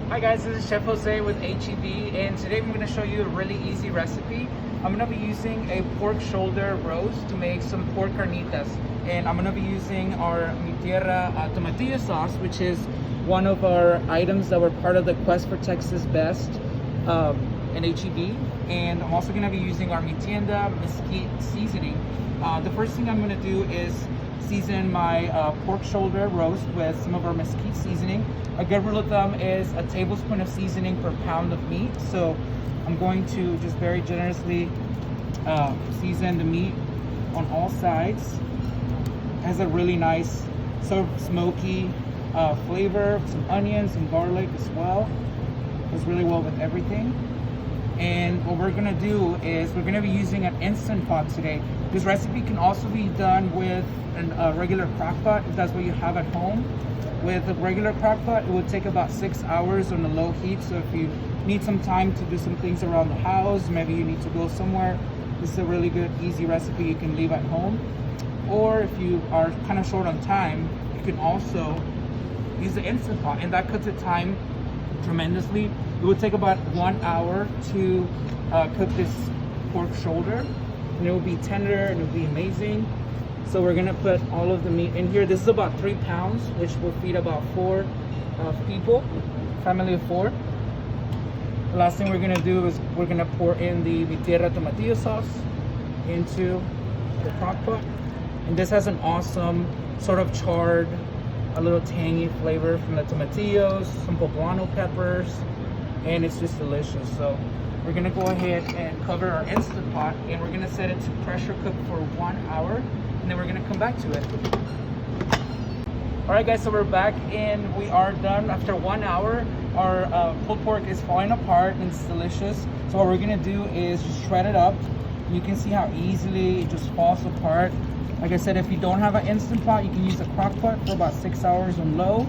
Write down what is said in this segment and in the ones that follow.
Hi guys, this is Chef Jose with HEB, and today I'm going to show you a really easy recipe. I'm going to be using a pork shoulder roast to make some pork carnitas, and I'm going to be using our Mi Tierra tomatillo sauce, which is one of our items that were part of the Quest for Texas Best in HEB. And I'm also going to be using our Mi Tienda mesquite seasoning. The first thing I'm going to do is season my pork shoulder roast with some of our mesquite seasoning. A good rule of thumb is a tablespoon of seasoning per pound of meat. So I'm going to just very generously season the meat on all sides. It has a really nice sort of smoky flavor, some onions and garlic as well. Goes really well with everything. And what we're gonna do is we're gonna be using an Instant Pot today. This recipe can also be done with a regular crock pot if that's what you have at home. With a regular crock pot, it would take about 6 hours on a low heat. So if you need some time to do some things around the house, maybe you need to go somewhere, this is a really good, easy recipe you can leave at home. Or if you are kind of short on time, you can also use the Instant Pot, and that cuts the time tremendously. It would take about 1 hour to cook this pork shoulder, and it will be tender and it will be amazing. So we're gonna put all of the meat in here. This is about 3 pounds, which will feed about 4 people, family of 4. The last thing we're gonna do is we're gonna pour in the Mi Tierra tomatillo sauce into the crock pot. And this has an awesome sort of charred, a little tangy flavor from the tomatillos, some poblano peppers, and it's just delicious. So we're gonna go ahead and cover our Instant Pot, and we're gonna set it to pressure cook for 1 hour, and then we're gonna come back to it. All right guys, so we're back and we are done after 1 hour. Our pulled pork is falling apart and it's delicious. So what we're gonna do is just shred it up. You can see how easily it just falls apart. Like I said, if you don't have an Instant Pot, you can use a crock pot for about 6 hours on low,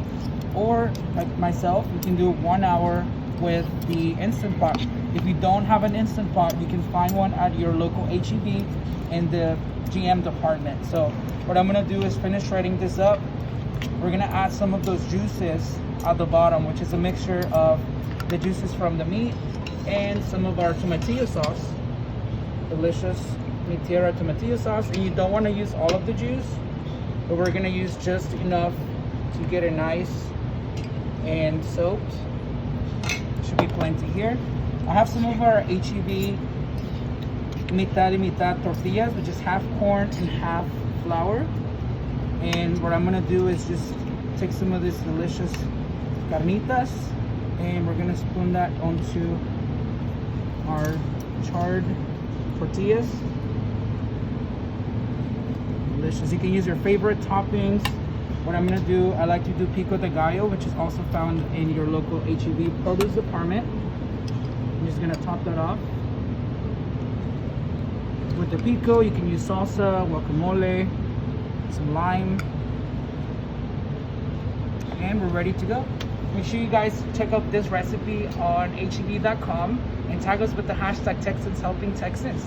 or like myself, you can do 1 hour with the Instant Pot. If you don't have an Instant Pot, you can find one at your local HEB in the GM department. So what I'm gonna do is finish shredding this up. We're gonna add some of those juices at the bottom, which is a mixture of the juices from the meat and some of our tomatillo sauce. Delicious Mi Tierra tomatillo sauce. And you don't want to use all of the juice, but we're gonna use just enough to get it nice and soaked. Should be plenty here. I have some of our HEB mitad y mitad tortillas, which is half corn and half flour. And what I'm gonna do is just take some of this delicious carnitas, and we're gonna spoon that onto our charred tortillas. Delicious. You can use your favorite toppings. What I'm gonna do, I like to do pico de gallo, which is also found in your local HEB produce department. I'm just gonna top that off. With the pico, you can use salsa, guacamole, some lime, and we're ready to go. Make sure you guys check out this recipe on HEB.com and tag us with the hashtag Texans Helping Texans.